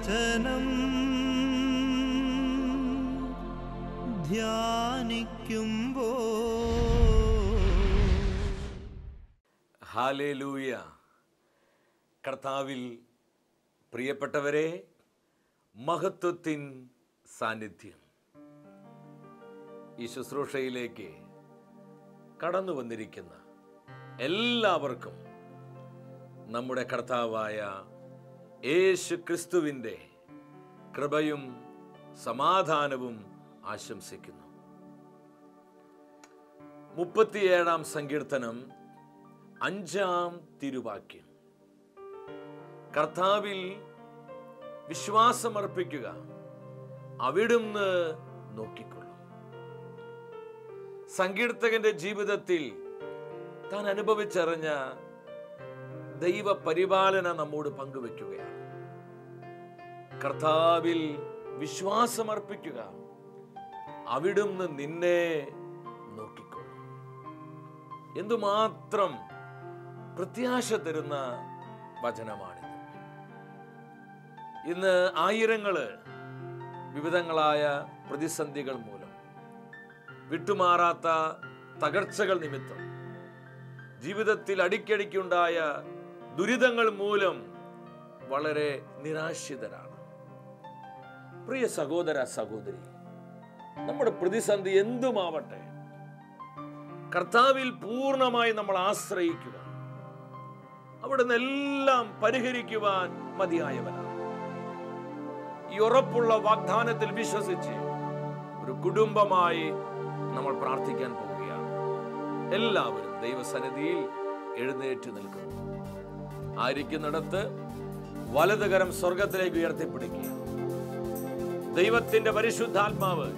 തിരുവചനം ധ്യാനിക്കുമ്പോൾ ഹല്ലേലൂയ. കർത്താവിൽ പ്രിയപ്പെട്ടവരെ, മഹത്വത്തിൻ സാന്നിധ്യം ഈ ശുശ്രൂഷയിലേക്ക് കടന്നു വന്നിരിക്കുന്ന എല്ലാവർക്കും നമ്മുടെ കർത്താവായ യേശു ക്രിസ്തുവിൻ്റെ കൃപയും സമാധാനവും ആശംസിക്കുന്നു. 37-ാം സങ്കീർത്തനം 5-ാം തിരുവാക്യം. കർത്താവിൽ വിശ്വാസമർപ്പിക്കുക, അവിടുന്ന് നോക്കിക്കൊള്ളും. സങ്കീർത്തകന്റെ ജീവിതത്തിൽ താൻ അനുഭവിച്ചറിഞ്ഞ ദൈവ പരിപാലന നമ്മോട് പങ്കുവെക്കുകയാണ്. കർത്താവിൽ വിശ്വാസമർപ്പിക്കുക, അവിടുന്ന് നിന്നെ നോക്കിക്കൊള്ളും. എന്തുമാത്രം പ്രത്യാശ തരുന്ന വചനമാണിത്. ഇന്ന് ആയിരങ്ങള് വിവിധങ്ങളായ പ്രതിസന്ധികൾ മൂലം, വിട്ടുമാറാത്ത തകർച്ചകൾ നിമിത്തം, ജീവിതത്തിൽ അടിക്കടിക്കുണ്ടായ ദുരിതങ്ങൾ മൂലം വളരെ നിരാശിതരാണ്. പ്രിയ സഹോദര സഹോദരി, നമ്മുടെ പ്രതിസന്ധി എന്തുമാവട്ടെ, കർത്താവിൽ പൂർണ്ണമായി നമ്മൾ ആശ്രയിക്കുക. അവിടുന്ന് എല്ലാം പരിഹരിക്കുവാൻ മതിയായവനാണ്. ഈ ഉറപ്പുള്ള വാഗ്ദാനത്തിൽ വിശ്വസിച്ച് ഒരു കുടുംബമായി നമ്മൾ പ്രാർത്ഥിക്കാൻ പോവുകയാണ്. എല്ലാവരും ദൈവസന്നിധിയിൽ എഴുന്നേറ്റ് നിൽക്കുന്നു. ആയിരിക്കുന്നിടത്ത് വലതുകരം സ്വർഗത്തിലേക്ക് ഉയർത്തിപ്പിടിക്കുക. ദൈവത്തിന്റെ പരിശുദ്ധാത്മാവ്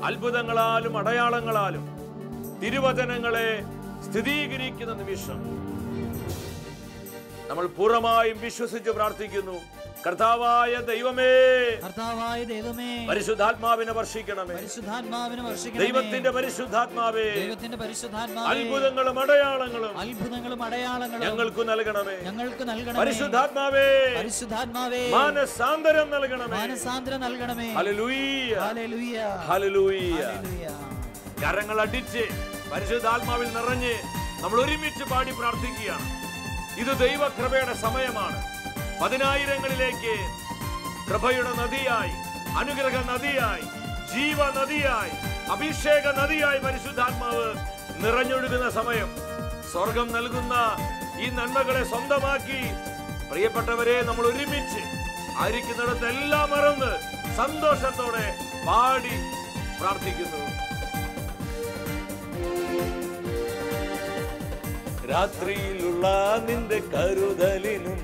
അത്ഭുതങ്ങളാലും അടയാളങ്ങളാലും തിരുവചനങ്ങളെ സ്ഥിരീകരിക്കുന്ന നിമിഷം നമ്മൾ പൂർണ്ണമായും വിശ്വസിച്ച് പ്രാർത്ഥിക്കുന്നു. കർത്താവായ ദൈവമേ, പരിശുദ്ധാത്മാവിനെ വർഷിക്കണമേ. ദൈവത്തിന്റെ പരിശുദ്ധാത്മാവേ, അത്ഭുതങ്ങളും അടയാളങ്ങളും ഞങ്ങൾക്ക് നൽകണമേ. പരിശുദ്ധാത്മാവേ, മാനസാന്തരം നൽകണമേ. Hallelujah, hallelujah. കരങ്ങൾ അടിച്ച് പരിശുദ്ധാത്മാവിൽ നിറഞ്ഞ് നമ്മൾ ഒരുമിച്ച് പാടി പ്രാർത്ഥിക്കുകയാണ്. ഇത് ദൈവകൃപയുടെ സമയമാണ്. 10,000ങ്ങളിലേക്ക് കൃപയുടെ നദിയായി, അനുഗ്രഹ നദിയായി, ജീവ നദിയായി, അഭിഷേക നദിയായി പരിശുദ്ധാത്മാവ് നിറഞ്ഞൊഴുകുന്ന സമയം. സ്വർഗം നൽകുന്ന ഈ നന്മകളെ സ്വന്തമാക്കി പ്രിയപ്പെട്ടവരെ, നമ്മൾ ഒരുമിച്ച് ആയിരിക്കുന്നിടത്ത് എല്ലാം മറന്ന് സന്തോഷത്തോടെ പാടി പ്രാർത്ഥിക്കുന്നു. രാത്രിയിലുള്ള നിന്റെ കരുതലിനും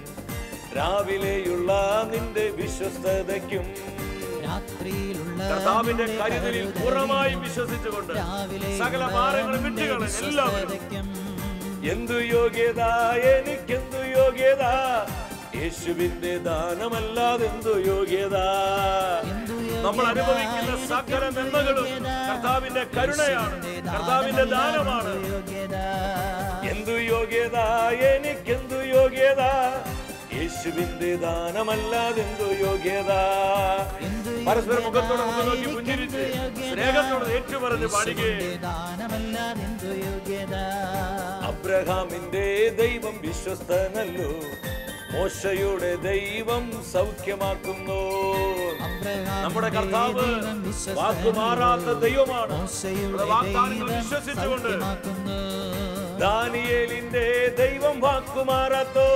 രാവിലെയുള്ള നിന്റെ വിശ്വസ്തതയ്ക്കും, കർത്താവിന്റെ കരുതലിൽ പൂർണ്ണമായി വിശ്വസിച്ചുകൊണ്ട് സകല ഭാരങ്ങളും വിട്ടുകളെ എല്ലാവരും. എന്തു യോഗ്യത, എനിക്കെന്തു യോഗ്യത, യേശുവിന്റെ ദാനമല്ലാതെന്തു യോഗ്യത. നമ്മൾ അനുഭവിക്കുന്ന സകല നന്മകളും കർത്താവിന്റെ കരുണയാണ്, കർത്താവിന്റെ ദാനമാണ്. എന്തു യോഗ്യത, എനിക്കെന്തു യോഗ്യത, യേശുവിന്റെ ദാനമല്ലാതെന്തു യോഗ്യത. പരസ്പര മുഖത്തോടെ മുഖം നോക്കി പുഞ്ചിരിച്ച് സ്നേഹത്തോടെ ഏറ്റുപറഞ്ഞ് പാടുകയെ. അബ്രഹാമിന്റെ ദൈവം വിശ്വസ്തനല്ലോ, മോശയുടെ ദൈവം സൗഖ്യമാക്കുന്നു. നമ്മുടെ കർത്താവ് വാക്കുമാറാത്ത ദൈവമാണ്. വാഗ്ദാനങ്ങൾ വിശ്വസിച്ചുകൊണ്ട് ദാനിയേലിന്റെ ദൈവം വാക്കുമാറാത്തോ,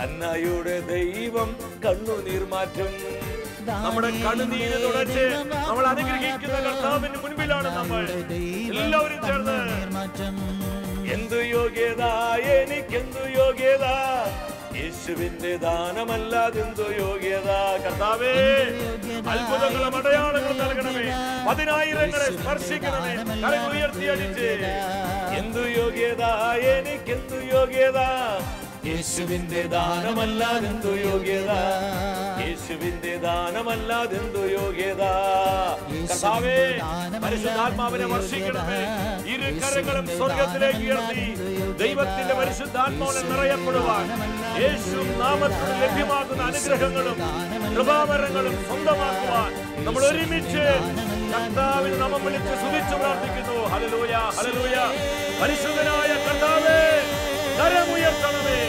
അന്നായുടെ ദൈവം കണ്ണുനീർ മാറ്റും. നമ്മുടെ കണ്ണുനീര് തുടച്ച് നമ്മൾ അനുഗ്രഹിക്കുന്ന കർത്താവിന് മുൻപിലാണ് നമ്മൾ എല്ലാവരും ചേർന്ന്. എന്തു യോഗ്യത, എനിക്കെന്തു യോഗ്യത, യേശുവിന്റെ ദാനമല്ലാതെന്തു യോഗ്യത. കർത്താവേ, അത്ഭുതങ്ങളും അടയാളങ്ങളും നൽകണമേ. 10,000ങ്ങളെ സ്പർശിക്കണമേ. കരങ്ങൾ ഉയർത്തി അടിച്ച്. എന്തു യോഗ്യത, എനിക്കെന്തു യോഗ്യത, യേശുവിന്റെ ദാനമല്ലാതെന്തു യോഗ്യത, യേശുവിന്റെ ദാനമല്ലാതെന്തു യോഗ്യത. കർത്താവേ, പരിശുദ്ധാത്മാവിനെ വർഷിക്കണമേ. ഇരു കരങ്ങളും സ്വർഗത്തിലേക്ക് ഉയർത്തി ദൈവത്തിന്റെ പരിശുദ്ധാത്മാവിനെ നിറയപ്പെടുവാൻ, യേശു നാമത്തിൽ ലഭ്യമാകുന്ന അനുഗ്രഹങ്ങളും കൃപാവരങ്ങളും സ്വന്തമാക്കുവാൻ നമ്മൾ ഒരുമിച്ച് കർത്താവിന് നാമം വിളിച്ച് സ്തുതിച്ചു പ്രാർത്ഥിക്കുന്നു. Hallelujah, hallelujah. പരിശുദ്ധനായ കർത്താവേ, കരമുയർത്തണമേ.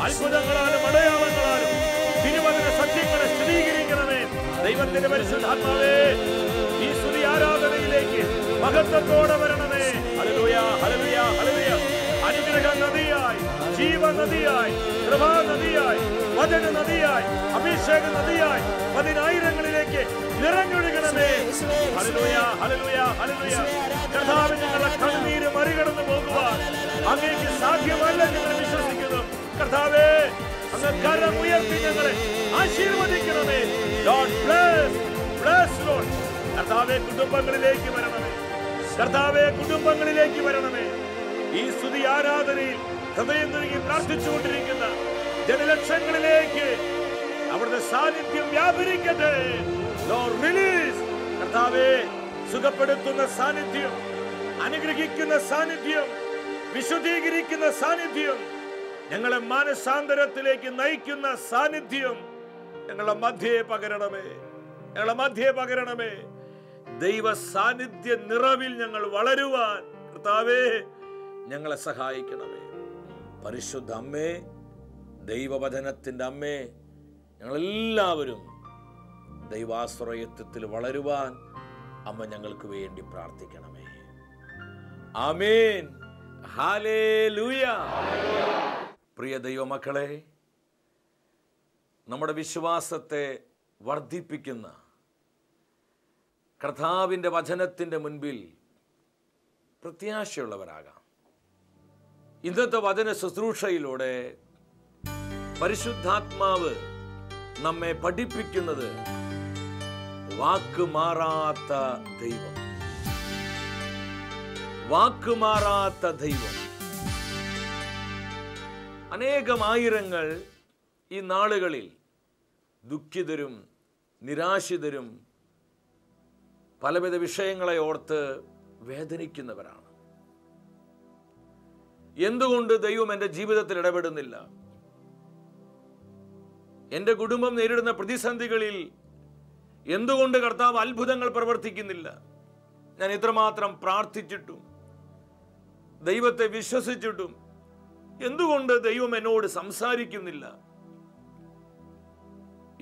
അത്ഭുതങ്ങളാലും അടയാളങ്ങളാലും തിരുവചന സത്യങ്ങളെ സ്ഥിരീകരിക്കണമേ. ദൈവത്തിന്റെ പരിശുദ്ധാത്മാവേ, ഈ സ്തുതി ആരാധനയിലേക്ക് മഹത്വത്തോടെ വരണമേ. ഹല്ലേലൂയ, ഹല്ലേലൂയ, ഹല്ലേലൂയ. അനുഗ്രഹ നദിയായി, ജീവനദിയായി, കൃപാ നദിയായി, വചന നദിയായി, അഭിഷേക നദിയായി പതിനായിരങ്ങളിലേക്ക് നിറഞ്ഞൊഴുകണമേ. ഹല്ലേലൂയ, ഹല്ലേലൂയ, ഹല്ലേലൂയ. കർത്താവേ, ഞങ്ങളുടെ കണ്ണുനീര് മറികടന്നു പോകുവാൻ അങ്ങേക്ക് സാധ്യമല്ല ഞങ്ങൾ വിശ്വസിക്കുന്നു. കർത്താവേ, അങ്ങ് കരമുയർത്തി ഞങ്ങളെ ആശീർവദിക്കണമേ. Lord bless, bless Lord. കർത്താവേ, കുടുംബങ്ങളിലേക്ക് വരണമേ. കർത്താവേ, കുടുംബങ്ങളിലേക്ക് വരണമേ. ഈ സ്തുതി ആരാധനയിൽ ഹൃദയം നൽകി പ്രാർത്ഥിച്ചുകൊണ്ടിരിക്കുന്ന ജനലക്ഷങ്ങളിലേക്ക് അവിടുത്തെ സാന്നിധ്യം വ്യാപരിക്കട്ടെ. Lord release. കർത്താവേ, സുഖപ്പെടുത്തുന്ന സാന്നിധ്യം, അനുഗ്രഹിക്കുന്ന സാന്നിധ്യം, വിശുദ്ധീകരിക്കുന്ന സാന്നിധ്യം, ഞങ്ങളെ മാനസാന്തരത്തിലേക്ക് നയിക്കുന്ന സാന്നിധ്യം ഞങ്ങളുടെ മധ്യേ പകരണമേ. ഞങ്ങളുടെ മധ്യേ പകരണമേ. ദൈവ സാന്നിധ്യ നിറവിൽ ഞങ്ങൾ വളരുവാൻ കർത്താവേ ഞങ്ങളെ സഹായിക്കണമേ. പരിശുദ്ധ അമ്മേ, ദൈവവചനത്തിൻ്റെ അമ്മേ, ഞങ്ങളെല്ലാവരും ദൈവാശ്രയത്വത്തിൽ വളരുവാൻ അമ്മ ഞങ്ങൾക്ക് വേണ്ടി പ്രാർത്ഥിക്കണമേ. ആമേൻ. ഹല്ലേലൂയ. പ്രിയ ദൈവമക്കളെ, നമ്മുടെ വിശ്വാസത്തെ വർദ്ധിപ്പിക്കുന്ന കർത്താവിൻ്റെ വചനത്തിൻ്റെ മുൻപിൽ പ്രത്യാശയുള്ളവരാകാം. ഇന്നത്തെ വചന ശുശ്രൂഷയിലൂടെ പരിശുദ്ധാത്മാവ് നമ്മെ പഠിപ്പിക്കുന്നത് വാക്കുമാറാത്ത ദൈവം, വാക്കുമാറാത്ത ദൈവം. അനേകമായിരങ്ങൾ ഈ നാളുകളിൽ ദുഃഖിതരും നിരാശിതരും പലവിധ വിഷയങ്ങളെ ഓർത്ത് വേദനിക്കുന്നവരാണ്. എന്തുകൊണ്ട് ദൈവം എൻ്റെ ജീവിതത്തിൽ ഇടപെടുന്നില്ല? എൻ്റെ കുടുംബം നേരിടുന്ന പ്രതിസന്ധികളിൽ എന്തുകൊണ്ട് കർത്താവ് അത്ഭുതങ്ങൾ പ്രവർത്തിക്കുന്നില്ല? ഞാൻ ഇത്രമാത്രം പ്രാർത്ഥിച്ചിട്ടും ദൈവത്തെ വിശ്വസിച്ചിട്ടും എന്തുകൊണ്ട് ദൈവം എന്നോട് സംസാരിക്കുന്നില്ല?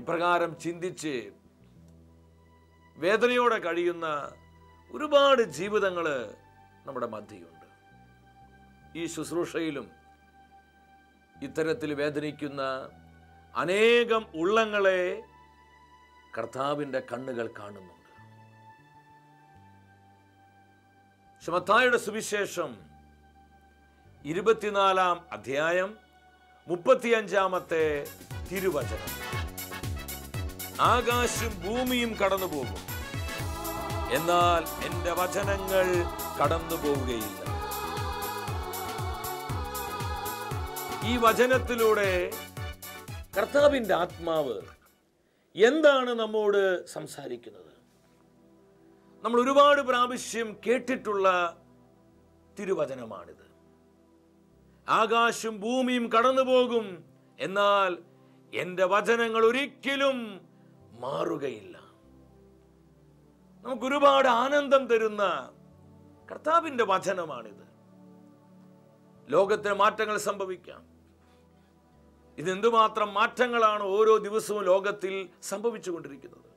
ഇപ്രകാരം ചിന്തിച്ച് വേദനയോടെ കഴിയുന്ന ഒരുപാട് ജീവിതങ്ങൾ നമ്മുടെ മധ്യയുണ്ട്. ഈ ശുശ്രൂഷയിലും ഇത്തരത്തിൽ വേദനിക്കുന്ന അനേകം ഉള്ളങ്ങളെ കർത്താവിൻ്റെ കണ്ണുകൾ കാണുന്നുണ്ട്. മത്തായിയുടെ സുവിശേഷം 24-ാം അധ്യായം 35-ാമത്തെ തിരുവചനം. ആകാശം ഭൂമിയും കടന്നു പോകും, എന്നാൽ എൻ്റെ വചനങ്ങൾ കടന്നു പോവുകയില്ല. ഈ വചനത്തിലൂടെ കർത്താവിൻ്റെ ആത്മാവ് എന്താണ് നമ്മോട് സംസാരിക്കുന്നത്? നമ്മൾ ഒരുപാട് പ്രാവശ്യം കേട്ടിട്ടുള്ള തിരുവചനമാണിത്. ആകാശം ഭൂമിയും കടന്നു പോകും, എന്നാൽ എൻ്റെ വചനങ്ങൾ ഒരിക്കലും മാറുകയില്ല. നമുക്കൊരുപാട് ആനന്ദം തരുന്ന കർത്താവിൻ്റെ വചനമാണിത്. ലോകത്തിന് മാറ്റങ്ങൾ സംഭവിക്കാം. ഇതെന്തുമാത്രം മാറ്റങ്ങളാണ് ഓരോ ദിവസവും ലോകത്തിൽ സംഭവിച്ചുകൊണ്ടിരിക്കുന്നത്.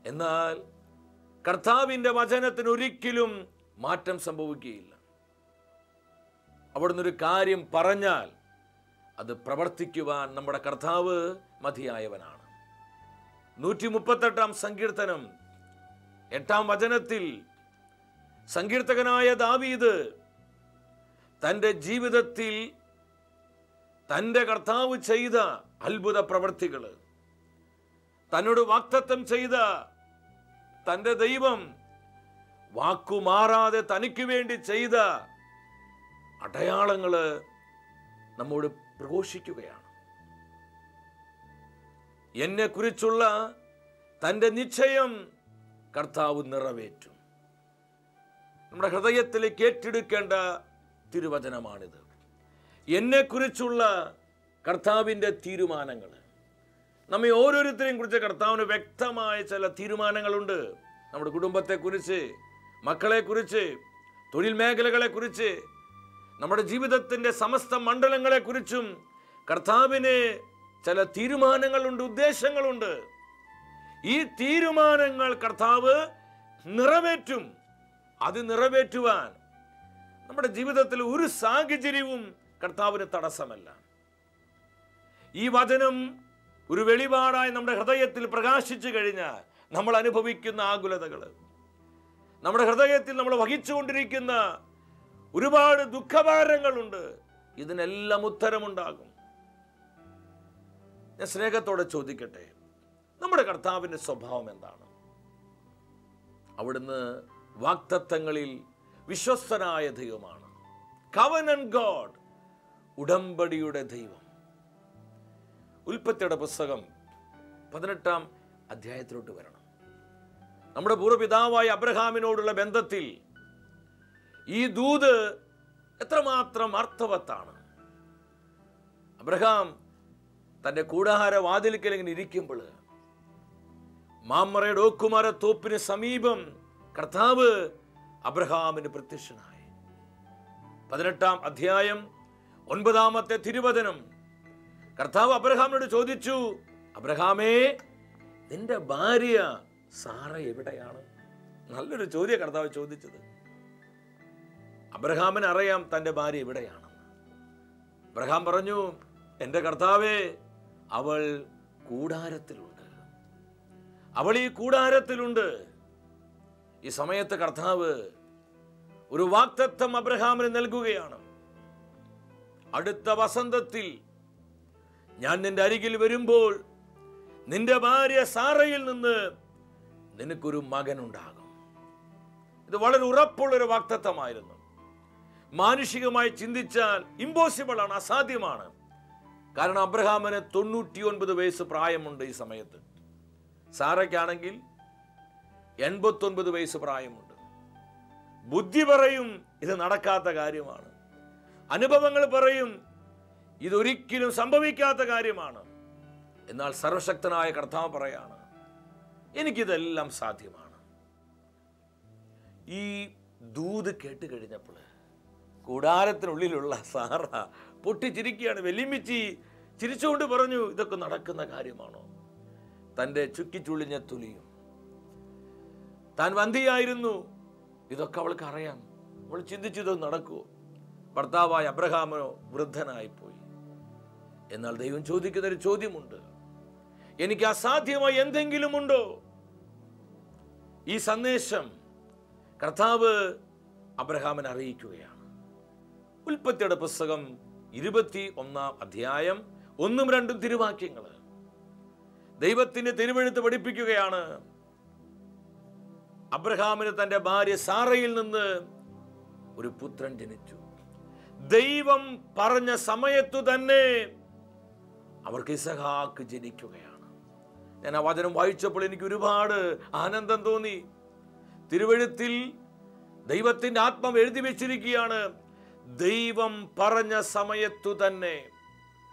എന്നാൽ കർത്താവിൻ്റെ വചനത്തിന് ഒരിക്കലും മാറ്റം സംഭവിക്കുകയില്ല. അവിടുന്ന് ഒരു കാര്യം പറഞ്ഞാൽ അത് പ്രവർത്തിക്കുവാൻ നമ്മുടെ കർത്താവ് മതിയായവനാണ്. 138-ാം സങ്കീർത്തനം 8-ാം വചനത്തിൽ സങ്കീർത്തകനായ ദാവീദ് തൻ്റെ ജീവിതത്തിൽ തൻ്റെ കർത്താവ് ചെയ്ത അത്ഭുത പ്രവർത്തികൾ, തന്നോട് വാഗ്ദത്തം ചെയ്ത തൻ്റെ ദൈവം വാക്കുമാറാതെ തനിക്ക് വേണ്ടി ചെയ്ത അടയാളങ്ങൾ നമ്മോട് പ്രഘോഷിക്കുകയാണ്. എന്നെക്കുറിച്ചുള്ള തൻ്റെ നിശ്ചയം കർത്താവ് നിറവേറ്റും. നമ്മുടെ ഹൃദയത്തിലേക്ക് ഏറ്റെടുക്കേണ്ട തിരുവചനമാണിത്. എന്നെക്കുറിച്ചുള്ള കർത്താവിൻ്റെ തീരുമാനങ്ങൾ. നമ്മെ ഓരോരുത്തരെയും കുറിച്ച് കർത്താവിന് വ്യക്തമായ ചില തീരുമാനങ്ങളുണ്ട്. നമ്മുടെ കുടുംബത്തെക്കുറിച്ച്, മക്കളെക്കുറിച്ച്, തൊഴിൽ മേഖലകളെക്കുറിച്ച്, നമ്മുടെ ജീവിതത്തിൻ്റെ സമസ്ത മണ്ഡലങ്ങളെക്കുറിച്ചും കർത്താവിന് ചില തീരുമാനങ്ങളുണ്ട്, ഉദ്ദേശങ്ങളുണ്ട്. ഈ തീരുമാനങ്ങൾ കർത്താവ് നിറവേറ്റും. അത് നിറവേറ്റുവാൻ നമ്മുടെ ജീവിതത്തിൽ ഒരു സാഹചര്യവും കർത്താവിന് തടസ്സമല്ല. ഈ വചനം ഒരു വെളിപാടായി നമ്മുടെ ഹൃദയത്തിൽ പ്രകാശിച്ചു കഴിഞ്ഞാൽ നമ്മൾ അനുഭവിക്കുന്ന ആകുലതകൾ, നമ്മുടെ ഹൃദയത്തിൽ നമ്മൾ വഹിച്ചുകൊണ്ടിരിക്കുന്ന ഒരുപാട് ദുഃഖഭാരങ്ങളുണ്ട്, ഇതിനെല്ലാം ഉത്തരമുണ്ടാകും. ഞാൻ സ്നേഹത്തോടെ ചോദിക്കട്ടെ, നമ്മുടെ കർത്താവിൻ്റെ സ്വഭാവം എന്താണ്? അവിടുന്ന് വാഗ്ദത്തങ്ങളിൽ വിശ്വസ്തനായ ദൈവമാണ്. കവനന്റ് ഗോഡ്, ഉടമ്പടിയുടെ ദൈവം. ഉൽപ്പത്തിയുടെ പുസ്തകം 18-ാം അധ്യായത്തിലോട്ട് വരണം. നമ്മുടെ പൂർവ്വപിതാവായ അബ്രഹാമിനോടുള്ള ബന്ധത്തിൽ ഈ ദൂത് എത്രമാത്രം അർത്ഥവത്താണ്. അബ്രഹാം തൻ്റെ കൂടാര വാതിൽക്കൽ ഇങ്ങനെ ഇരിക്കുമ്പോൾ മാമ്മറയുടെ ഓക്കുമര തോപ്പിന് സമീപം കർത്താവ് അബ്രഹാമിന് പ്രത്യക്ഷനായി. 18-ാം അധ്യായം 9-ാമത്തെ തിരുവചനം. കർത്താവ് അബ്രഹാമിനോട് ചോദിച്ചു, അബ്രഹാമേ, നിന്റെ ഭാര്യ സാറ എവിടെയാണ്? നല്ലൊരു ചോദ്യം കർത്താവ് ചോദിച്ചത്. അബ്രഹാമിന് അറിയാം തൻ്റെ ഭാര്യ എവിടെയാണെന്ന്. അബ്രഹാം പറഞ്ഞു, എൻ്റെ കർത്താവേ, അവൾ കൂടാരത്തിലുണ്ട്, അവൾ ഈ കൂടാരത്തിലുണ്ട്. ഈ സമയത്ത് കർത്താവ് ഒരു വാഗ്ദത്തം അബ്രഹാമിന് നൽകുകയാണ്. അടുത്ത വസന്തത്തിൽ ഞാൻ നിന്റെ അരികിൽ വരുമ്പോൾ നിന്റെ ഭാര്യ സാറയിൽ നിന്ന് നിനക്കൊരു മകനുണ്ടാകും. ഇത് വളരെ ഉറപ്പുള്ളൊരു വാഗ്ദത്തമായിരുന്നു. മാനുഷികമായി ചിന്തിച്ചാൽ ഇമ്പോസിബിൾ ആണ്, അസാധ്യമാണ്. കാരണം അബ്രഹാമിന് 99 വയസ്സ് പ്രായമുണ്ട് ഈ സമയത്ത്. സാറയ്ക്കാണെങ്കിൽ 89 വയസ്സ് പ്രായമുണ്ട്. ബുദ്ധി പറയും ഇത് നടക്കാത്ത കാര്യമാണ്, അനുഭവങ്ങൾ പറയും ഇതൊരിക്കലും സംഭവിക്കാത്ത കാര്യമാണ്. എന്നാൽ സർവശക്തനായ കർത്താവ് പറയാണ്, എനിക്കിതെല്ലാം സാധ്യമാണ്. ഈ ദൂത് കേട്ട് കഴിഞ്ഞപ്പോൾ കൂടാരത്തിനുള്ളിലുള്ള സാറ പൊട്ടിച്ചിരിക്കുകയാണ്. വെല്ലുമിച്ചി ചിരിച്ചുകൊണ്ട് പറഞ്ഞു, ഇതൊക്കെ നടക്കുന്ന കാര്യമാണോ? തൻ്റെ ചുക്കിച്ചുളിഞ്ഞ തൊലിയും, താൻ വന്ധിയായിരുന്നു, ഇതൊക്കെ അവൾക്ക് അറിയാം. അവൾ ചിന്തിച്ചു, ഇതൊക്കെ നടക്കുമോ? ഭർത്താവായ അബ്രഹാമനോ വൃദ്ധനായിപ്പോയി. എന്നാൽ ദൈവം ചോദിക്കുന്നൊരു ചോദ്യമുണ്ട്, എനിക്ക് അസാധ്യമായി എന്തെങ്കിലും ഉണ്ടോ? ഈ സന്ദേശം കർത്താവ് അബ്രഹാമിനെ അറിയിക്കുകയാണ്. ഉൽപ്പത്തിയുടെ പുസ്തകം 21-ാം അധ്യായം 1-2 തിരുവാക്യങ്ങൾ. ദൈവത്തിന്റെ തിരുവെഴുത്ത് പഠിപ്പിക്കുകയാണ്, അബ്രഹാമിന് തന്റെ ഭാര്യ സാറയിൽ നിന്ന് ഒരു പുത്രൻ ജനിച്ചു. ദൈവം പറഞ്ഞ സമയത്തു തന്നെ അവർക്ക് ഇസഹാക്ക് ജനിക്കുകയാണ്. ഞാൻ ആ വചനം വായിച്ചപ്പോൾ എനിക്ക് ഒരുപാട് ആനന്ദം തോന്നി. തിരുവെഴുത്തിൽ ദൈവത്തിന്റെ ആത്മാവ് എഴുതി വെച്ചിരിക്കുകയാണ്, ദൈവം പറഞ്ഞ സമയത്തു തന്നെ.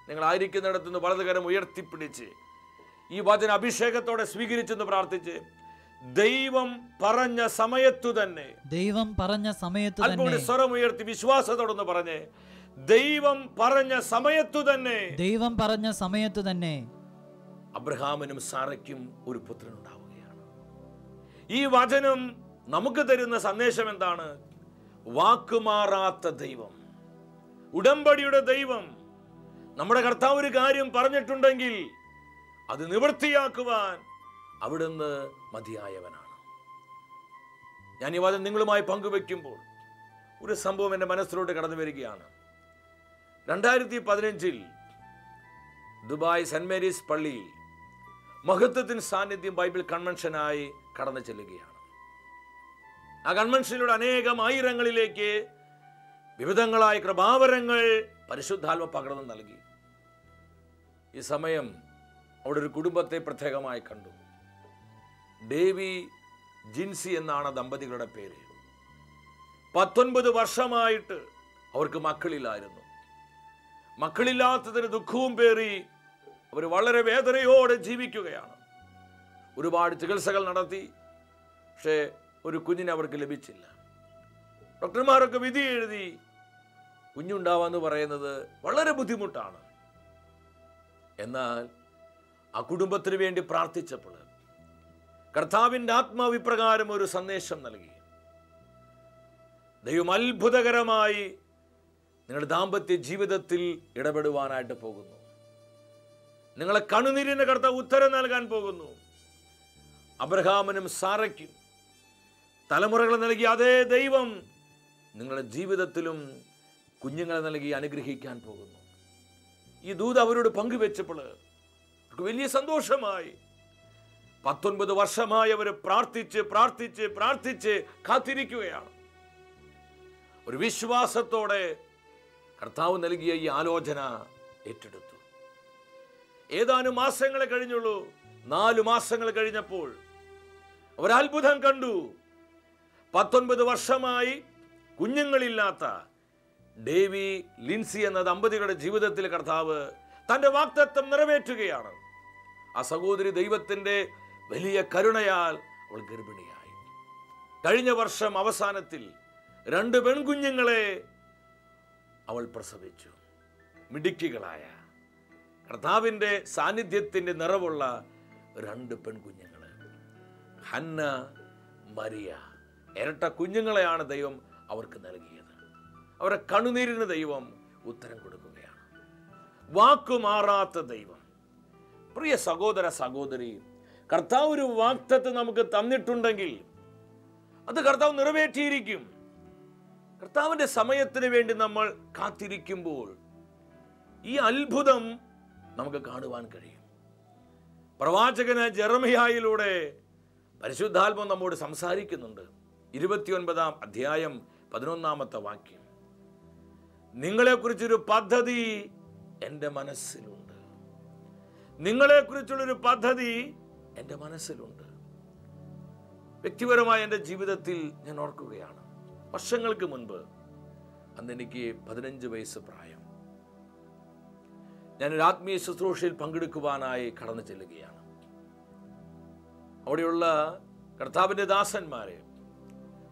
നിങ്ങൾ ആയിരിക്കുന്നിടത്തു നിന്ന് വലതുകരം ഉയർത്തിപ്പിടിച്ച് ഈ വചന അഭിഷേകത്തോടെ സ്വീകരിച്ചെന്ന് പ്രാർത്ഥിച്ച്, ദൈവം പറഞ്ഞ സമയത്തു തന്നെ. ദൈവം പറഞ്ഞ സമയത്തു തന്നെ. സ്വരം ഉയർത്തി വിശ്വാസത്തോടൊന്ന് പറഞ്ഞേ, ദൈവം പറഞ്ഞ സമയത്തു തന്നെ. ദൈവം പറഞ്ഞ സമയത്തു തന്നെ അബ്രഹാമിനും സാറയ്ക്കും ഒരു പുത്രൻ ഉണ്ടാവുകയാണ്. ഈ വചനം നമുക്ക് തരുന്ന സന്ദേശം എന്താണ്? വാക്കുമാറാത്ത ദൈവം, ഉടമ്പടിയുടെ ദൈവം. നമ്മുടെ കർത്താവ് ഒരു കാര്യം പറഞ്ഞിട്ടുണ്ടെങ്കിൽ അത് നിവൃത്തിയാക്കുവാൻ അവിടുന്ന് മതിയായവനാണ്. ഞാൻ ഈ വചനം നിങ്ങളുമായി പങ്കുവെക്കുമ്പോൾ ഒരു സംഭവം എൻ്റെ മനസ്സിലോട്ട് കടന്നു വരികയാണ്. 2015 ദുബായ് സെന്റ് മേരീസ് പള്ളിയിൽ മഹത്വത്തിന് സാന്നിധ്യം ബൈബിൾ കൺവെൻഷനായി കടന്നു ചെല്ലുകയാണ്. ആ കൺവെൻഷനിലൂടെ അനേകം ആയിരങ്ങളിലേക്ക് വിവിധങ്ങളായ കൃപാവരങ്ങൾ പരിശുദ്ധാത്മ പകർന്നു നൽകി. ഈ സമയം അവിടെ ഒരു കുടുംബത്തെ പ്രത്യേകമായി കണ്ടു. ഡേവി, ജിൻസി എന്നാണ് ദമ്പതികളുടെ പേര്. 19 വർഷമായിട്ട് അവർക്ക് മക്കളില്ലായിരുന്നു. മക്കളില്ലാത്തതിന് ദുഃഖവും പേറി അവർ വളരെ വേദനയോടെ ജീവിക്കുകയാണ്. ഒരുപാട് ചികിത്സകൾ നടത്തി, പക്ഷേ ഒരു കുഞ്ഞിനെ അവർക്ക് ലഭിച്ചില്ല. ഡോക്ടർമാരൊക്കെ വിധി എഴുതി. കുഞ്ഞുണ്ടാവാന്ന് പറയുന്നത് വളരെ ബുദ്ധിമുട്ടാണ്. എന്നാൽ ആ കുടുംബത്തിന് വേണ്ടി പ്രാർത്ഥിച്ചപ്പോൾ കർത്താവിൻ്റെ ആത്മാവിപ്രകാരം ഒരു സന്ദേശം നൽകി. ദൈവം അത്ഭുതകരമായി നിങ്ങളുടെ ദാമ്പത്യ ജീവിതത്തിൽ ഇടപെടുവാനായിട്ട് പോകുന്നു. നിങ്ങളെ കണ്ണുനീരിന് കർത്താവ് ഉത്തരം നൽകാൻ പോകുന്നു. അബ്രഹാമിനും സാറയ്ക്കും തലമുറകൾ നൽകിയ അതേ ദൈവം നിങ്ങളുടെ ജീവിതത്തിലും കുഞ്ഞുങ്ങളെ നൽകി അനുഗ്രഹിക്കാൻ പോകുന്നു. ഈ ദൂത് അവരോട് പങ്കുവെച്ചപ്പോൾ അവർക്ക് വലിയ സന്തോഷമായി. 19 വർഷമായി അവർ പ്രാർത്ഥിച്ച് പ്രാർത്ഥിച്ച് പ്രാർത്ഥിച്ച് കാത്തിരിക്കുകയാണ്. ഒരു വിശ്വാസത്തോടെ കർത്താവ് നൽകിയ ഈ ആലോചന ഏറ്റെടുത്തു. ഏതാനും മാസങ്ങളെ കഴിഞ്ഞുള്ളൂ. 4 മാസങ്ങൾ കഴിഞ്ഞപ്പോൾ ഒരത്ഭുതം കണ്ടു. 19 വർഷമായി കുഞ്ഞുങ്ങളില്ലാത്ത ഡേവി, ലിൻസി എന്ന ദമ്പതികളുടെ ജീവിതത്തിൽ കർത്താവ് തൻ്റെ വാഗ്ദത്തം നിറവേറ്റുകയാണ്. ആ സഹോദരി ദൈവത്തിൻ്റെ വലിയ കരുണയാൽ അവൾ ഗർഭിണിയായി. കഴിഞ്ഞ വർഷം അവസാനത്തിൽ 2 പെൺകുഞ്ഞുങ്ങളെ അവൾ പ്രസവിച്ചു. മിടുക്കികളായ, കർത്താവിൻ്റെ സാന്നിധ്യത്തിൻ്റെ നിറവുള്ള 2 പെൺകുഞ്ഞുങ്ങൾ, ഹന്ന, മരിയ. ഇരട്ട കുഞ്ഞുങ്ങളെയാണ് ദൈവം അവർക്ക് നൽകിയത്. അവരുടെ കണ്ണുനീരിന് ദൈവം ഉത്തരം കൊടുക്കുകയാണ്. വാക്കുമാറാത്ത ദൈവം. പ്രിയ സഹോദര സഹോദരി, കർത്താവ് ഒരു വാഗ്ദത്തം നമുക്ക് തന്നിട്ടുണ്ടെങ്കിൽ അത് കർത്താവ് നിറവേറ്റിയിരിക്കും. കർത്താവിൻ്റെ സമയത്തിന് വേണ്ടി നമ്മൾ കാത്തിരിക്കുമ്പോൾ ഈ അത്ഭുതം നമുക്ക് കാണുവാൻ കഴിയും. പ്രവാചകന് ജെറമ്യായിലൂടെ പരിശുദ്ധാത്മാവ് നമ്മോട് സംസാരിക്കുന്നുണ്ട്. 29-ാം അധ്യായം 11-ാമത്തെ വാക്യം. നിങ്ങളെക്കുറിച്ചൊരു പദ്ധതി എൻ്റെ മനസ്സിലുണ്ട്. നിങ്ങളെക്കുറിച്ചുള്ളൊരു പദ്ധതി എൻ്റെ മനസ്സിലുണ്ട്. വ്യക്തിപരമായ എൻ്റെ ജീവിതത്തിൽ ഞാൻ ഓർക്കുകയാണ്. വർഷങ്ങൾക്ക് മുൻപ്, അന്ന് എനിക്ക് 15 വയസ്സ് പ്രായം, ഞാനൊരു ആത്മീയ ശുശ്രൂഷയിൽ പങ്കെടുക്കുവാനായി കടന്നു ചെല്ലുകയാണ്. അവിടെയുള്ള കർത്താവിൻ്റെ ദാസന്മാരെ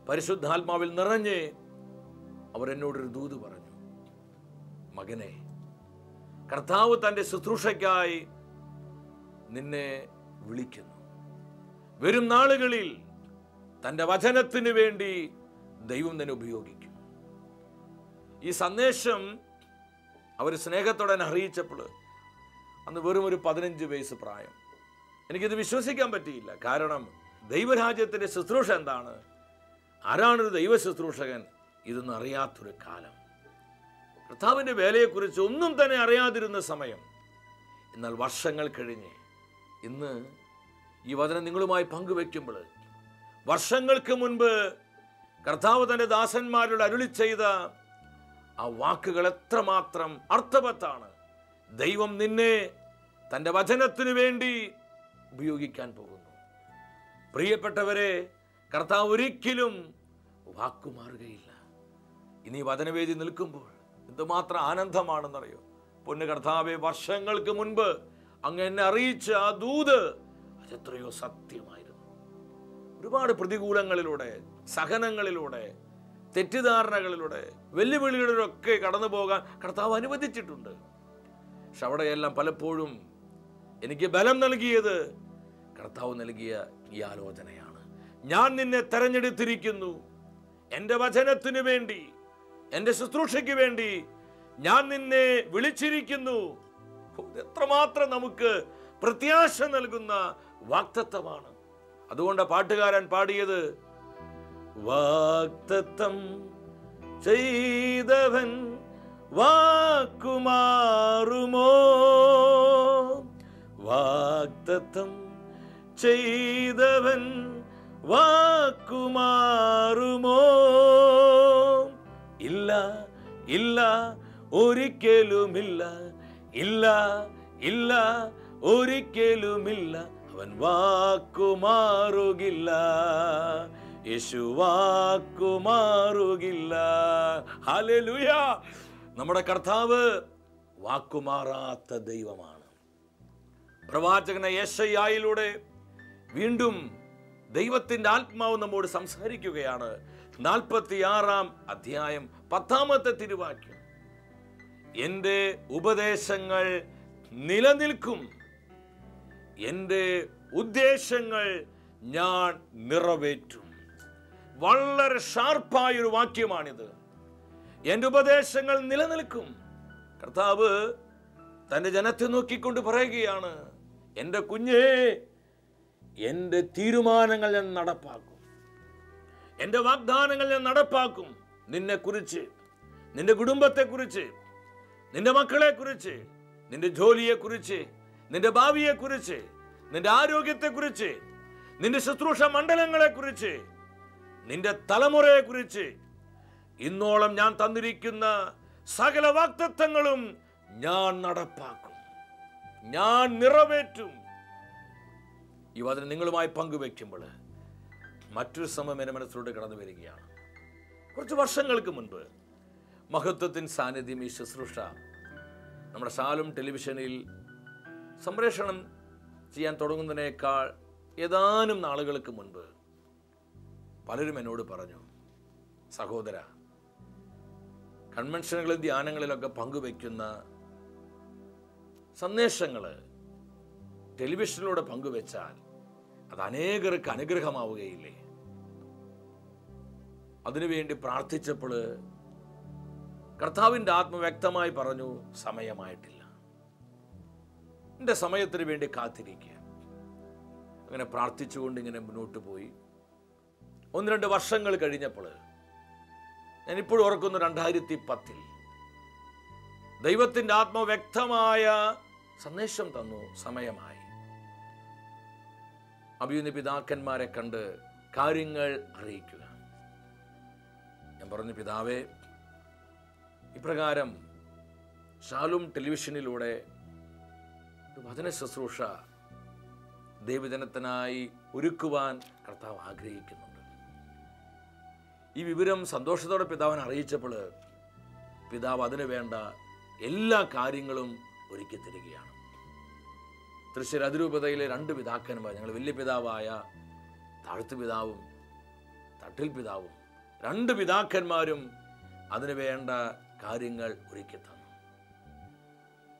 പരിശുദ്ധാത്മാവിൽ നിറഞ്ഞ് അവർ എന്നോടൊരു ദൂത് പറഞ്ഞു. മകനെ, കർത്താവ് തൻ്റെ ശുശ്രൂഷയ്ക്കായി നിന്നെ വിളിക്കുന്നു. വരും നാളുകളിൽ തൻ്റെ വചനത്തിന് വേണ്ടി ദൈവം തന്നെ ഉപയോഗിക്കും. ഈ സന്ദേശം അവർ സ്നേഹത്തോടെ അറിയിച്ചപ്പോൾ അന്ന് വെറും ഒരു 15 വയസ്സ് പ്രായം. എനിക്കിത് വിശ്വസിക്കാൻ പറ്റിയില്ല. കാരണം ദൈവരാജ്യത്തിൻ്റെ ശുശ്രൂഷ എന്താണ്, ആരാണൊരു ദൈവ ശുശ്രൂഷകൻ, ഇതൊന്നും അറിയാത്തൊരു കാലം. കർത്താവിൻ്റെ വേലയെക്കുറിച്ച് ഒന്നും തന്നെ അറിയാതിരുന്ന സമയം. എന്നാൽ വർഷങ്ങൾ കഴിഞ്ഞ് ഇന്ന് ഈ വചനം നിങ്ങളുമായി പങ്കുവെക്കുമ്പോൾ, വർഷങ്ങൾക്ക് മുൻപ് കർത്താവ് തൻ്റെ ദാസന്മാരോട് അരുളി ചെയ്ത ആ വാക്കുകൾ എത്രമാത്രം അർത്ഥവത്താണ്. ദൈവം നിന്നെ തൻ്റെ വചനത്തിനു വേണ്ടി ഉപയോഗിക്കാൻ പോകുന്നു. പ്രിയപ്പെട്ടവരെ, കർത്താവ് ഒരിക്കലും വാക്കുമാറുകയില്ല. ഇനി വചനവേദി നിൽക്കുമ്പോൾ എന്തുമാത്രം ആനന്ദമാണെന്നറിയോ. പൊന്നു കർത്താവെ, വർഷങ്ങൾക്ക് മുൻപ് അങ്ങ് എന്നെ അറിയിച്ച ആ ദൂത് അതെത്രയോ സത്യമായിരുന്നു. ഒരുപാട് പ്രതികൂലങ്ങളിലൂടെ, സഹനങ്ങളിലൂടെ, തെറ്റിദ്ധാരണകളിലൂടെ, വെല്ലുവിളികളിലൊക്കെ കടന്നു പോകാൻ കർത്താവ് അനുവദിച്ചിട്ടുണ്ട്. പക്ഷെ അവിടെയെല്ലാം പലപ്പോഴും എനിക്ക് ബലം നൽകിയത് കർത്താവ് നൽകിയ ഈ ആലോചനയാണ്. ഞാൻ നിന്നെ തെരഞ്ഞെടുത്തിരിക്കുന്നു, എൻ്റെ വചനത്തിനു വേണ്ടി, എൻ്റെ ശുശ്രൂഷയ്ക്ക് വേണ്ടി ഞാൻ നിന്നെ വിളിച്ചിരിക്കുന്നു. എത്രമാത്രം നമുക്ക് പ്രത്യാശ നൽകുന്ന വാഗ്ദത്തമാണ്. അതുകൊണ്ട് പാട്ടുകാരൻ പാടിയത്, വാഗ്ദത്തം ചെയ്തവൻ വാക്കുമാറുമോ, വാഗ്ദത്തം ചെയ്തവൻ വാക്കുമാറുമോ, ഇല്ല ഇല്ല ഒരിക്കലുമില്ല, ഇല്ല ഇല്ല ഒരിക്കലുമില്ല. അവൻ വാക്കുമാറുകില്ല, യേശു വാക്കുമാറുകില്ല. ഹല്ലേലൂയ. നമ്മുടെ കർത്താവ് വാക്കുമാറാത്ത ദൈവമാണ്. പ്രവാചകന യെശയ്യായിലൂടെ വീണ്ടും ദൈവത്തിന്റെ ആത്മാവ് നമ്മോട് സംസാരിക്കുകയാണ്. 46-ാം അധ്യായം 10-ാമത്തെ തിരുവാക്യം. എൻ്റെ ഉപദേശങ്ങൾ നിലനിൽക്കും, എൻ്റെ ഉദ്ദേശങ്ങൾ ഞാൻ നിറവേറ്റും. വളരെ ഷാർപ്പായൊരു വാക്യമാണിത്. എൻ്റെ ഉപദേശങ്ങൾ നിലനിൽക്കും. കർത്താവ് തൻ്റെ ജനത്തെ നോക്കിക്കൊണ്ട് പറയുകയാണ്, എൻ്റെ കുഞ്ഞേ, എൻ്റെ തീരുമാനങ്ങൾ ഞാൻ നടപ്പാക്കും, എൻ്റെ വാഗ്ദാനങ്ങൾ ഞാൻ നടപ്പാക്കും. നിന്നെക്കുറിച്ച്, നിന്റെ കുടുംബത്തെക്കുറിച്ച്, നിന്റെ മക്കളെക്കുറിച്ച്, നിന്റെ ജോലിയെക്കുറിച്ച്, നിന്റെ ഭാവിയെക്കുറിച്ച്, നിന്റെ ആരോഗ്യത്തെക്കുറിച്ച്, നിന്റെ ശുശ്രൂഷ മണ്ഡലങ്ങളെക്കുറിച്ച്, നിന്റെ തലമുറയെക്കുറിച്ച്, ഇന്നോളം ഞാൻ തന്നിരിക്കുന്ന സകല വാഗ്ദത്തങ്ങളും ഞാൻ നടപ്പാക്കും, ഞാൻ നിറവേറ്റും. ഈ വചനം നിങ്ങളുമായി പങ്കുവെക്കുമ്പോൾ മറ്റൊരു സമയം എൻ്റെ മനസ്സിലൂടെ കടന്നു വരികയാണ്. കുറച്ച് വർഷങ്ങൾക്ക് മുൻപ് മഹത്വത്തിൻ സാന്നിധ്യം ഈ ശുശ്രൂഷ നമ്മുടെ ഷാലോം ടെലിവിഷനിൽ സംപ്രേഷണം ചെയ്യാൻ തുടങ്ങുന്നതിനേക്കാൾ ഏതാനും നാളുകൾക്ക് മുൻപ് പലരും എന്നോട് പറഞ്ഞു, സഹോദര, കൺവെൻഷനുകളും ധ്യാനങ്ങളിലൊക്കെ പങ്കുവെക്കുന്ന സന്ദേശങ്ങൾ ടെലിവിഷനിലൂടെ പങ്കുവെച്ചാൽ അത് അനേകർക്ക് അനുഗ്രഹമാവുകയില്ലേ? അതിനുവേണ്ടി പ്രാർത്ഥിച്ചപ്പോൾ കർത്താവിൻ്റെ ആത്മ വ്യക്തമായി പറഞ്ഞു, സമയമായിട്ടില്ല, എൻ്റെ സമയത്തിന് വേണ്ടി കാത്തിരിക്കുക. അങ്ങനെ പ്രാർത്ഥിച്ചുകൊണ്ട് ഇങ്ങനെ മുന്നോട്ട് പോയി. 1-2 വർഷങ്ങൾ കഴിഞ്ഞപ്പോൾ, ഞാനിപ്പോഴും ഓർക്കുന്നു, 2010 ദൈവത്തിൻ്റെ ആത്മ വ്യക്തമായ സന്ദേശം തന്നു, സമയമായി. അഭിയുന്ന പിതാക്കന്മാരെ കണ്ട് കാര്യങ്ങൾ അറിയിക്കുക. ഞാൻ പറഞ്ഞു, പിതാവേ, ഇപ്രകാരം ഷാലോം ടെലിവിഷനിലൂടെ വചന ശുശ്രൂഷ ദൈവജനത്തിനായി ഒരുക്കുവാൻ കർത്താവ് ആഗ്രഹിക്കുന്നുണ്ട്. ഈ വിവരം സന്തോഷത്തോടെ പിതാവിനെ അറിയിച്ചപ്പോൾ പിതാവ് അതിനു വേണ്ട എല്ലാ കാര്യങ്ങളും ഒരുക്കി തരികയാണ്. തൃശ്ശൂർ അതിരൂപതയിലെ 2 പിതാക്കന്മാർ, ഞങ്ങൾ വലിയ പിതാവായ താഴ്ത്തു പിതാവും തട്ടിൽ പിതാവും, 2 പിതാക്കന്മാരും അതിനു വേണ്ട കാര്യങ്ങൾ ഒരുക്കി തന്നു.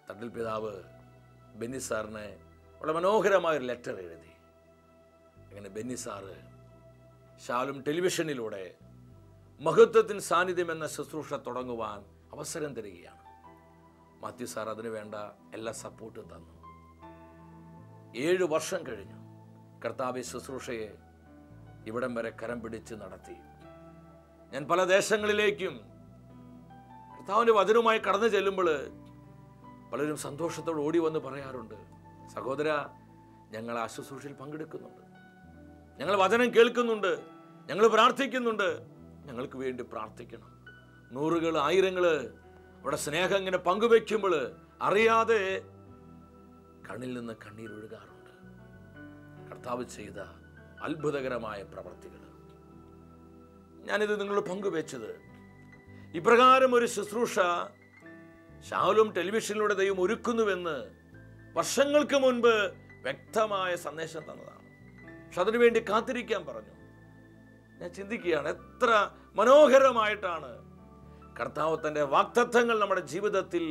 തട്ടിൽ പിതാവ് ബെന്നി സാറിന് വളരെ മനോഹരമായൊരു ലെറ്റർ എഴുതി. അങ്ങനെ ബെന്നി സാറ് ഷാലോം ടെലിവിഷനിലൂടെ മഹത്വത്തിൻ സാന്നിധ്യം എന്ന ശുശ്രൂഷ തുടങ്ങുവാൻ അവസരം തരികയാണ്. മാത്യു സാർ അതിനു വേണ്ട എല്ലാ സപ്പോർട്ടും തന്നു. 7 വർഷം കഴിഞ്ഞു കർത്താവ് ശുശ്രൂഷയെ ഇവിടം വരെ കരം പിടിച്ച് നടത്തി. ഞാൻ പല ദേശങ്ങളിലേക്കും കർത്താവിൻ്റെ വചനവുമായി കടന്നു ചെല്ലുമ്പോൾ പലരും സന്തോഷത്തോടെ ഓടി വന്ന് പറയാറുണ്ട്, സഹോദര, ഞങ്ങൾ ആ ശുശ്രൂഷയിൽ പങ്കെടുക്കുന്നുണ്ട്, ഞങ്ങൾ വചനം കേൾക്കുന്നുണ്ട്, ഞങ്ങൾ പ്രാർത്ഥിക്കുന്നുണ്ട്, ഞങ്ങൾക്ക് വേണ്ടി പ്രാർത്ഥിക്കണം. 100 1000 അവിടെ സ്നേഹം ഇങ്ങനെ പങ്കുവെക്കുമ്പോൾ അറിയാതെ കണ്ണിൽ നിന്ന് കണ്ണീരൊഴുകാറുണ്ട്. കർത്താവ് ചെയ്ത അത്ഭുതകരമായ പ്രവർത്തികൾ ഞാനിത് നിങ്ങളോട് പങ്കുവെച്ചത്, ഇപ്രകാരം ഒരു ശുശ്രൂഷ ഷാലോം ടെലിവിഷനിലൂടെ ദൈവം ഒരുക്കുന്നുവെന്ന് വർഷങ്ങൾക്ക് മുൻപ് വ്യക്തമായ സന്ദേശം തന്നതാണ്. പക്ഷെ അതിനുവേണ്ടി കാത്തിരിക്കാൻ പറഞ്ഞു. ഞാൻ ചിന്തിക്കുകയാണ്, എത്ര മനോഹരമായിട്ടാണ് കർത്താവ് തൻ്റെ വാഗ്ദത്തങ്ങൾ നമ്മുടെ ജീവിതത്തിൽ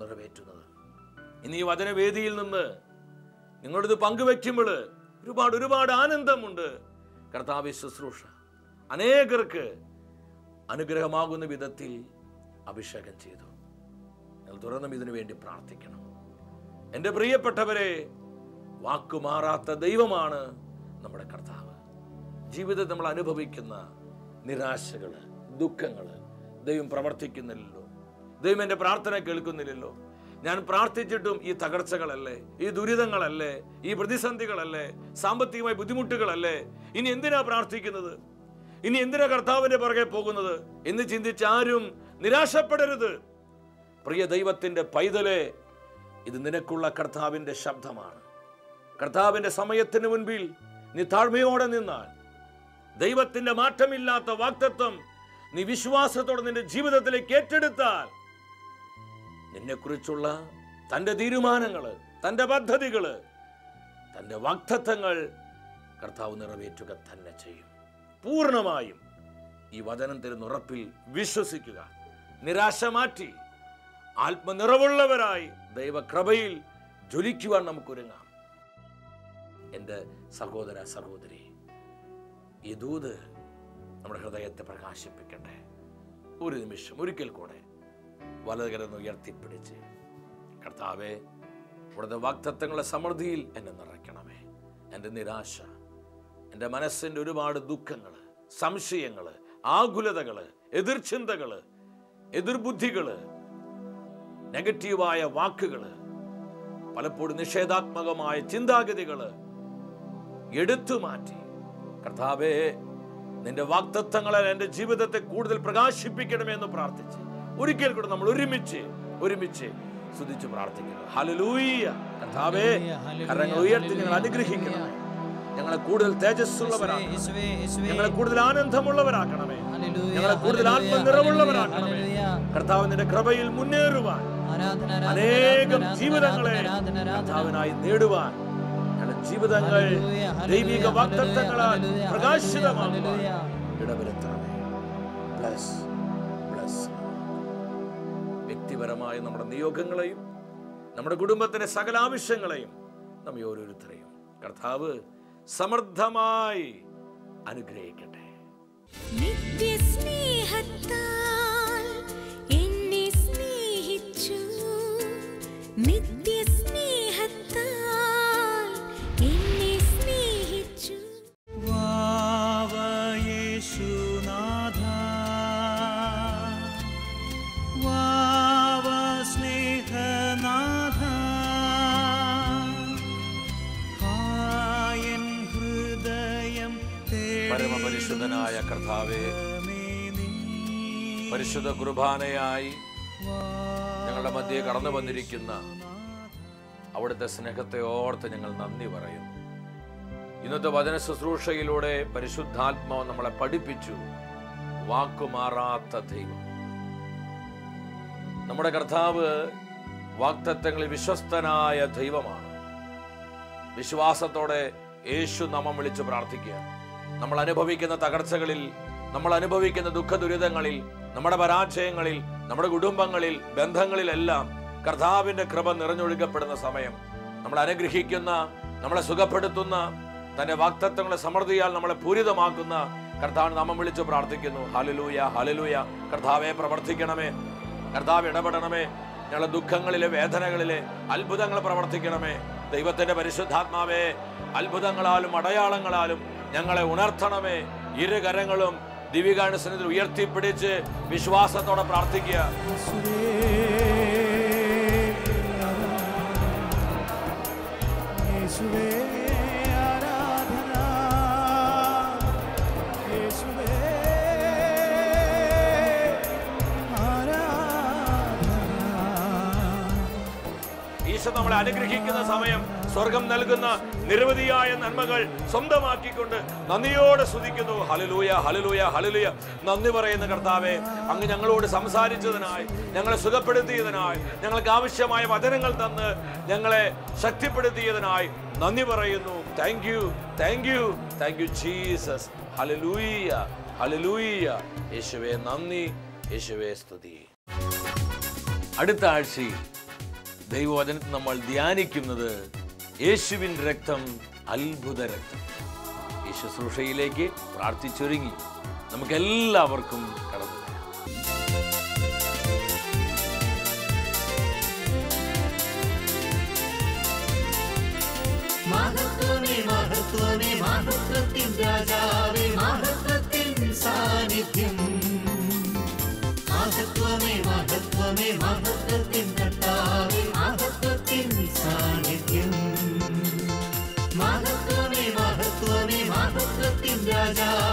നിറവേറ്റുന്നത്. ഇനി ഈ വചനവേദിയിൽ നിന്ന് നിങ്ങളിത് പങ്കുവെക്കുമ്പോൾ ഒരുപാട് ആനന്ദമുണ്ട്. കർത്താവ് ശുശ്രൂഷ അനേകർക്ക് അനുഗ്രഹമാകുന്ന വിധത്തിൽ അഭിഷേകം ചെയ്തു. നിങ്ങൾ തുറന്നും ഇതിനു വേണ്ടി പ്രാർത്ഥിക്കണം. എൻ്റെ പ്രിയപ്പെട്ടവരെ, വാക്കുമാറാത്ത ദൈവമാണ് നമ്മുടെ കർത്താവ്. ജീവിതത്തിൽ നമ്മൾ അനുഭവിക്കുന്ന നിരാശകൾ, ദുഃഖങ്ങൾ ദൈവം പ്രവർത്തിക്കുന്നില്ലല്ലോ, ദൈവം എൻ്റെ പ്രാർത്ഥന കേൾക്കുന്നില്ലല്ലോ, ഞാൻ പ്രാർത്ഥിച്ചിട്ടും ഈ തകർച്ചകളല്ലേ, ഈ ദുരിതങ്ങളല്ലേ, ഈ പ്രതിസന്ധികളല്ലേ, സാമ്പത്തികമായ ബുദ്ധിമുട്ടുകളല്ലേ, ഇനി എന്തിനാ പ്രാർത്ഥിക്കുന്നത്, ഇനി എന്തിനാ കർത്താവിൻ്റെ പുറകെ പോകുന്നത് എന്ന് ചിന്തിച്ച് ആരും നിരാശപ്പെടരുത്. പ്രിയ ദൈവത്തിൻ്റെ പൈതലേ, ഇത് നിനക്കുള്ള കർത്താവിൻ്റെ ശബ്ദമാണ്. കർത്താവിൻ്റെ സമയത്തിന് മുൻപിൽ നീ താഴ്മയോടെ നിന്നാൽ, ദൈവത്തിൻ്റെ മാറ്റമില്ലാത്ത വാഗ്ദത്തം നീ വിശ്വാസത്തോടെ നിന്റെ ജീവിതത്തിലേക്ക് ഏറ്റെടുത്താൽ, നിന്നെക്കുറിച്ചുള്ള തൻ്റെ തീരുമാനങ്ങൾ, തൻ്റെ പദ്ധതികൾ, തൻ്റെ വാഗ്ദത്തങ്ങൾ കർത്താവ് നിറവേറ്റുക തന്നെ ചെയ്യും. പൂർണ്ണമായും ഈ വചനം തരുന്ന ഉറപ്പിൽ വിശ്വസിക്കുക. നിരാശ മാറ്റി ആത്മനിറവുള്ളവരായി ദൈവകൃപയിൽ ജ്വലിക്കുവാൻ നമുക്കൊരുങ്ങാം. എൻ്റെ സഹോദര സഹോദരി, ഈ ദൂത് നമ്മുടെ ഹൃദയത്തെ പ്രകാശിപ്പിക്കട്ടെ. ഒരു നിമിഷം ഒരിക്കൽ കൂടെ വലതുകരം ഉയർത്തിപ്പിടിച്ച്, കർത്താവേ, ഇവിടുത്തെ വാഗ്ദത്തങ്ങളുടെ സമൃദ്ധിയിൽ എന്നെ നിറയ്ക്കണമേ. എൻ്റെ നിരാശ, എൻ്റെ മനസ്സിൻ്റെ ഒരുപാട് ദുഃഖങ്ങൾ, സംശയങ്ങൾ, ആകുലതകൾ, എതിർചിന്തകൾ, എതിർബുദ്ധികൾ, നെഗറ്റീവായ വാക്കുകൾ, പലപ്പോഴും നിഷേധാത്മകമായ ചിന്താഗതികൾ എടുത്തു മാറ്റി, കർത്താവേ, നിന്റെ വാഗ്ദത്തങ്ങളെ എൻ്റെ ജീവിതത്തെ കൂടുതൽ പ്രകാശിപ്പിക്കണമെന്ന് പ്രാർത്ഥിച്ച് ഒരിക്കൽ കൂടെ നമ്മൾ ഒരുമിച്ച് സ്തുതിച്ച് പ്രാർത്ഥിക്കുന്നു. ഹല്ലേലൂയ. കർത്താവേ, കരങ്ങൾ ഉയർത്തി ഞങ്ങൾ അനുഗ്രഹിക്കണമേ. ഞങ്ങളെ കൂടുതൽ തേജസ്സുള്ളവരാക്കണമേ. ഞങ്ങളെ കൂടുതൽ ആനന്ദമുള്ളവരാക്കണമേ. ഞങ്ങളെ കൂടുതൽ ആത്മനിറവുള്ളവരാക്കണമേ. കർത്താവ്, നിന്റെ കൃപയിൽ മുന്നേറുവാൻ, അനേകം ജീവിതങ്ങളെ കർത്താവിനായി നേടുവാൻ, ഞങ്ങളുടെ ജീവിതങ്ങൾ ദൈവിക വാഗ്ദത്തങ്ങളാൽ പ്രകാശിതമാകുവാൻ ഇടവരുത്തണമേ. Bless bless. വ്യക്തിപരമായ നമ്മുടെ നിയോഗങ്ങളെയും നമ്മുടെ കുടുംബത്തിന്റെ സകല ആവശ്യങ്ങളെയും നമ്മെ ഓരോരുത്തരെയും കർത്താവ് സമൃദ്ധമായി അനുഗ്രഹിക്കട്ടെ. നിത്യസ്നേഹത്താൽ എന്നെ സ്നേഹിച്ചു, നിത്യസ്നേഹത്താൽ എന്നെ സ്നേഹിച്ചു. വാവ യേശുനാഥ, വാവ സ്നേഹനാഥ, ആയൻ ഹൃദയം പരമപരിശുദ്ധനായ കർത്താവേ, പരിശുദ്ധ കുർബാനയായി ഞങ്ങളുടെ മധ്യേ കടന്നു വന്നിരിക്കുന്ന അവിടുത്തെ സ്നേഹത്തെ ഓർത്ത് ഞങ്ങൾ നന്ദി പറയുന്നു. ഇന്നത്തെ വചന ശുശ്രൂഷയിലൂടെ പരിശുദ്ധാത്മാവ് നമ്മളെ പഠിപ്പിച്ചു. വാക്കുമാറാത്ത ദൈവം നമ്മുടെ കർത്താവ് വാഗ്ദത്തങ്ങളിൽ വിശ്വസ്തനായ ദൈവമാണ്. വിശ്വാസത്തോടെ യേശു നാമം വിളിച്ച് പ്രാർത്ഥിക്കുക. നമ്മൾ അനുഭവിക്കുന്ന തകർച്ചകളിൽ, നമ്മൾ അനുഭവിക്കുന്ന ദുഃഖ ദുരിതങ്ങളിൽ, നമ്മുടെ പരാജയങ്ങളിൽ, നമ്മുടെ കുടുംബങ്ങളിൽ, ബന്ധങ്ങളിലെല്ലാം കർത്താവിന്റെ കൃപ നിറഞ്ഞൊഴുകപ്പെടുന്ന സമയം, നമ്മളെ അനുഗ്രഹിക്കുന്ന, നമ്മളെ സുഖപ്പെടുത്തുന്ന, തന്റെ വാഗ്ദത്തങ്ങളെ സമൃദ്ധിയാൽ നമ്മളെ പൂരിതമാക്കുന്ന കർത്താവ് നാമം വിളിച്ച് പ്രാർത്ഥിക്കുന്നു. Hallelujah, hallelujah. കർത്താവെ, പ്രവർത്തിക്കണമേ. കർത്താവ്, ഇടപെടണമേ. ഞങ്ങളുടെ ദുഃഖങ്ങളിലെ, വേദനകളിലെ അത്ഭുതങ്ങൾ പ്രവർത്തിക്കണമേ. ദൈവത്തിന്റെ പരിശുദ്ധാത്മാവേ, അത്ഭുതങ്ങളാലും അടയാളങ്ങളാലും ഞങ്ങളെ ഉണർത്തണമേ. ഇരുകരങ്ങളും ദിവികാനുസനത്തിൽ ഉയർത്തിപ്പിടിച്ച് വിശ്വാസത്തോടെ പ്രാർത്ഥിക്കുക. ഈശോ നമ്മളെ അനുഗ്രഹിക്കുന്ന സമയം സ്വർഗം നൽകുന്ന നിരവധിയായ നന്മകൾ സ്വന്തമാക്കിക്കൊണ്ട് നന്ദിയോടെ സ്തുതിക്കുന്നു. ഹല്ലേലൂയ, ഹല്ലേലൂയ, ഹല്ലേലൂയ. നന്ദി പറയുന്ന കർത്താവേ, അങ്ങ് ഞങ്ങളോട് സംസാരിച്ചതിനായി, ഞങ്ങളെ സുഖപ്പെടുത്തിയതിനായി, ഞങ്ങൾക്ക് ആവശ്യമായ വചനങ്ങൾ തന്ന് ഞങ്ങളെ ശക്തിപ്പെടുത്തിയതിനായി നന്ദി പറയുന്നു. Thank you, thank you, thank you Jesus. Hallelujah, hallelujah. യേശുവേ നന്ദി, യേശുവേ സ്തുതി. അടുത്ത ആഴ്ചയിൽ ദൈവവചനത്തിൽ നമ്മൾ ധ്യാനിക്കുന്നത് യേശുവിൻ രക്തം, അത്ഭുത രക്തം. ഈ ശുശ്രൂഷയിലേക്ക് പ്രാർത്ഥിച്ചൊരുങ്ങി നമുക്കെല്ലാവർക്കും കടന്നു വരാം. മഹത്വമേ, മഹത്വമേ, മഹത്വത്തിൻ രാജാവേ, മഹത്വത്തിൻ സാന്നിധ്യം. മഹത്വമേ, മഹത്വമേ, മഹത്വത്തിൻ കർത്താവേ, മഹത്വത്തിൻ സാന്നിധ്യം. മഹത്വമേ, മഹത്വമേ, മഹത്വത്തിൻ രാജാവേ.